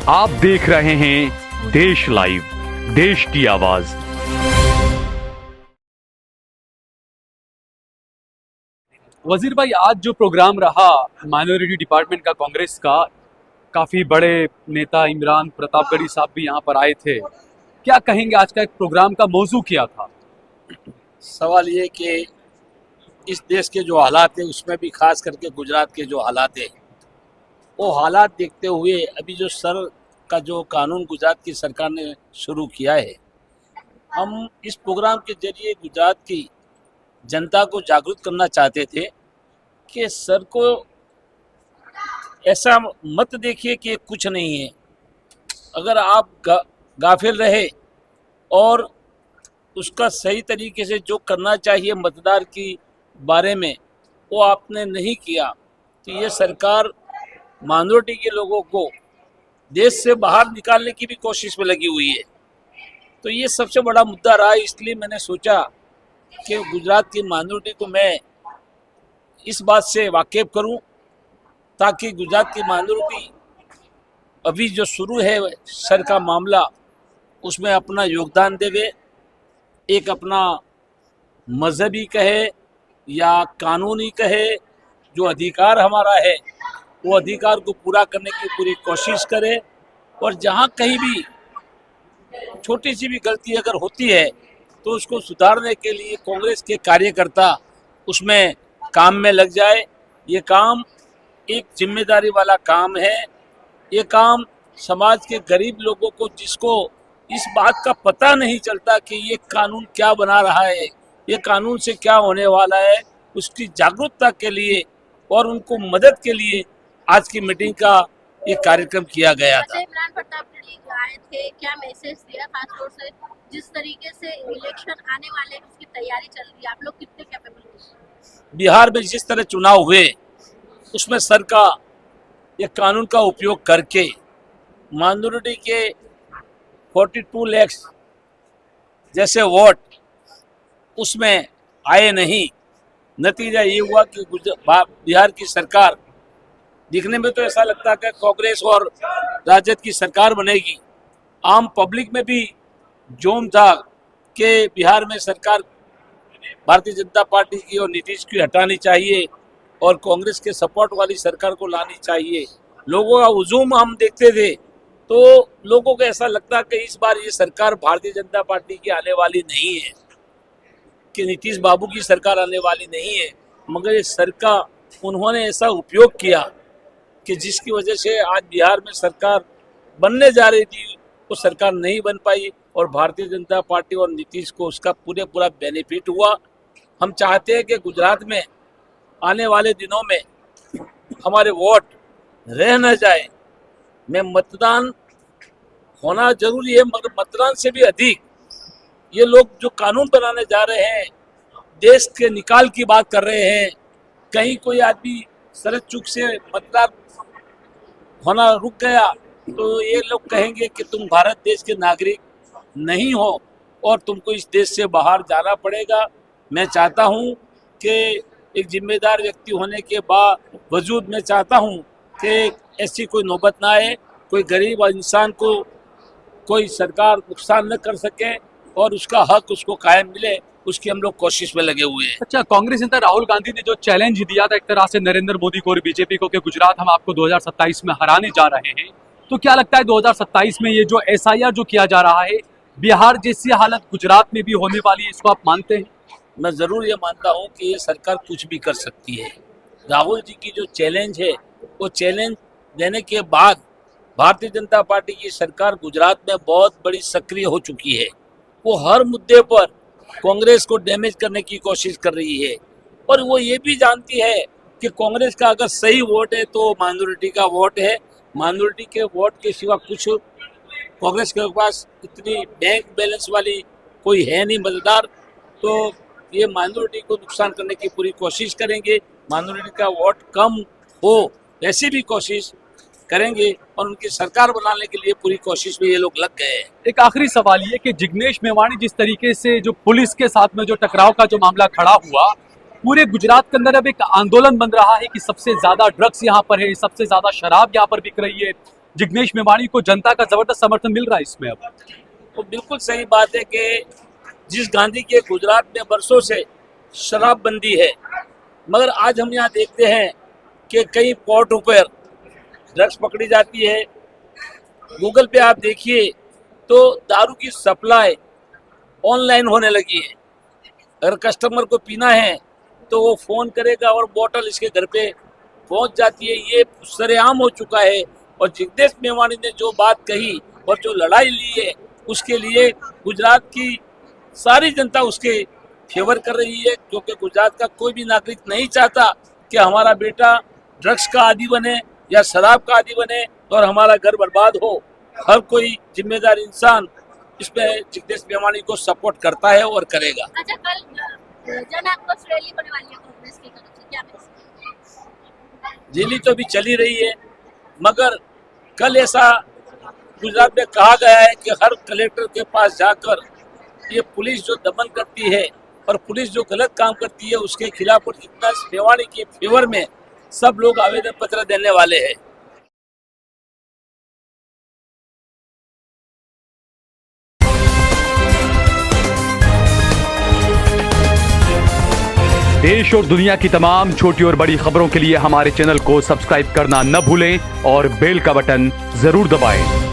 आप देख रहे हैं देश लाइव, देश की आवाज। वजीर भाई, आज जो प्रोग्राम रहा माइनॉरिटी डिपार्टमेंट का कांग्रेस का, काफी बड़े नेता इमरान प्रतापगढ़ी साहब भी यहाँ पर आए थे। क्या कहेंगे, आज का एक प्रोग्राम का मौजू क्या था? सवाल ये कि इस देश के जो हालात हैं, उसमें भी खास करके गुजरात के जो हालात हैं, वो हालात देखते हुए अभी जो सर का जो कानून गुजरात की सरकार ने शुरू किया है, हम इस प्रोग्राम के जरिए गुजरात की जनता को जागरूक करना चाहते थे कि सर को ऐसा मत देखिए कि कुछ नहीं है। अगर आप गाफिल रहे और उसका सही तरीके से जो करना चाहिए मतदार की बारे में वो आपने नहीं किया, तो ये सरकार माइनॉरिटी के लोगों को देश से बाहर निकालने की भी कोशिश में लगी हुई है। तो ये सबसे बड़ा मुद्दा रहा। इसलिए मैंने सोचा कि गुजरात की माइनॉरिटी को मैं इस बात से वाकिफ करूं, ताकि गुजरात की माइनॉरिटी अभी जो शुरू है सर का मामला, उसमें अपना योगदान देवे। एक अपना मजहबी कहे या कानूनी कहे, जो अधिकार हमारा है वो अधिकार को पूरा करने की पूरी कोशिश करे। और जहाँ कहीं भी छोटी सी भी गलती अगर होती है तो उसको सुधारने के लिए कांग्रेस के कार्यकर्ता उसमें काम में लग जाए। ये काम एक जिम्मेदारी वाला काम है। ये काम समाज के गरीब लोगों को, जिसको इस बात का पता नहीं चलता कि ये कानून क्या बना रहा है, ये कानून से क्या होने वाला है, उसकी जागरूकता के लिए और उनको मदद के लिए आज की मीटिंग का ये कार्यक्रम किया गया था। इमरान प्रतापगढ़ी आए थे, क्या मैसेज दिया? खासतौर से जिस तरीके से इलेक्शन आने वाले हैं उसकी तैयारी चल रही है, आप लोग कितने कैपेबल हैं? बिहार में जिस तरह चुनाव हुए उसमें सर का ये कानून का उपयोग करके माइनॉरिटी के 42 लाख जैसे वोट उसमें आए नहीं। नतीजा ये हुआ कि बिहार की सरकार दिखने में तो ऐसा लगता है कि कांग्रेस और राजद की सरकार बनेगी। आम पब्लिक में भी जोम था कि बिहार में सरकार भारतीय जनता पार्टी की और नीतीश की हटानी चाहिए और कांग्रेस के सपोर्ट वाली सरकार को लानी चाहिए। लोगों का हुजूम हम देखते थे तो लोगों को ऐसा लगता कि इस बार ये सरकार भारतीय जनता पार्टी की आने वाली नहीं है, कि नीतीश बाबू की सरकार आने वाली नहीं है। मगर इस सर का उन्होंने ऐसा उपयोग किया कि जिसकी वजह से आज बिहार में सरकार बनने जा रही थी वो सरकार नहीं बन पाई और भारतीय जनता पार्टी और नीतीश को उसका पूरा बेनिफिट हुआ। हम चाहते हैं कि गुजरात में आने वाले दिनों में हमारे वोट रह न जाए। में मतदान होना जरूरी है, मगर मतदान से भी अधिक ये लोग जो कानून बनाने जा रहे हैं, देश के निकाल की बात कर रहे हैं। कहीं कोई आदमी सरद चूक से मतदान होना रुक गया तो ये लोग कहेंगे कि तुम भारत देश के नागरिक नहीं हो और तुमको इस देश से बाहर जाना पड़ेगा। मैं चाहता हूं कि एक जिम्मेदार व्यक्ति होने के बावजूद मैं चाहता हूं कि ऐसी कोई नौबत ना आए, कोई गरीब इंसान को कोई सरकार नुकसान न कर सके और उसका हक उसको कायम मिले, उसकी हम लोग कोशिश में लगे हुए हैं। अच्छा, कांग्रेस नेता राहुल गांधी ने जो चैलेंज दिया था एक तरह से नरेंद्र मोदी को और बीजेपी को कि गुजरात हम आपको 2027 में हराने जा रहे हैं, तो क्या लगता है 2027 में ये जो एसआईआर जो किया जा रहा है, बिहार जैसी हालत गुजरात में भी होने वाली है, इसको आप मानते हैं? मैं ज़रूर ये मानता हूँ कि ये सरकार कुछ भी कर सकती है। राहुल जी की जो चैलेंज है वो चैलेंज देने के बाद भारतीय जनता पार्टी की सरकार गुजरात में बहुत बड़ी सक्रिय हो चुकी है। वो हर मुद्दे पर कांग्रेस को डैमेज करने की कोशिश कर रही है और वो ये भी जानती है कि कांग्रेस का अगर सही वोट है तो माइनॉरिटी का वोट है। माइनॉरिटी के वोट के सिवा कुछ कांग्रेस के पास इतनी बैंक बैलेंस वाली कोई है नहीं मतदार, तो ये माइनॉरिटी को नुकसान करने की पूरी कोशिश करेंगे। माइनॉरिटी का वोट कम हो ऐसी भी कोशिश करेंगे और उनकी सरकार बनाने के लिए पूरी कोशिश में ये लोग लग गए हैं। एक आखिरी सवाल ये कि जिग्नेश मेवाणी जिस तरीके से जो पुलिस के साथ में जो टकराव का जो मामला खड़ा हुआ, पूरे गुजरात के अंदर अब एक आंदोलन बन रहा है कि सबसे ज्यादा ड्रग्स यहाँ पर है, सबसे ज्यादा शराब यहाँ पर बिक रही है, जिग्नेश मेवाणी को जनता का जबरदस्त समर्थन मिल रहा है इसमें अब। तो बिल्कुल सही बात है कि जिस गांधी के गुजरात में वर्षों से शराबबंदी है, मगर आज हम यहाँ देखते हैं कि कई पोर्टों पर ड्रग्स पकड़ी जाती है। गूगल पे आप देखिए तो दारू की सप्लाई ऑनलाइन होने लगी है। अगर कस्टमर को पीना है तो वो फोन करेगा और बोतल इसके घर पे पहुंच जाती है। ये सरेआम हो चुका है। और जिग्नेश मेवाणी ने जो बात कही और जो लड़ाई ली है, उसके लिए गुजरात की सारी जनता उसके फेवर कर रही है, क्योंकि गुजरात का कोई भी नागरिक नहीं चाहता कि हमारा बेटा ड्रग्स का आदी बने या शराब का आदी बने और हमारा घर बर्बाद हो। हर कोई जिम्मेदार इंसान इसमें जिग्नेश मेवाणी को सपोर्ट करता है और करेगा। अच्छा, कल जन आक्रोश रैली होने वाली है कांग्रेस की तरफ से, क्या मैसेज? रैली तो अभी चली रही है, मगर कल ऐसा गुजरात में कहा गया है कि हर कलेक्टर के पास जाकर ये पुलिस जो दमन करती है और पुलिस जो गलत काम करती है उसके खिलाफ और जिग्नेश मेवाणी के फेवर में सब लोग आवेदन पत्र देने वाले हैं। देश और दुनिया की तमाम छोटी और बड़ी खबरों के लिए हमारे चैनल को सब्सक्राइब करना न भूलें और बेल का बटन जरूर दबाएं।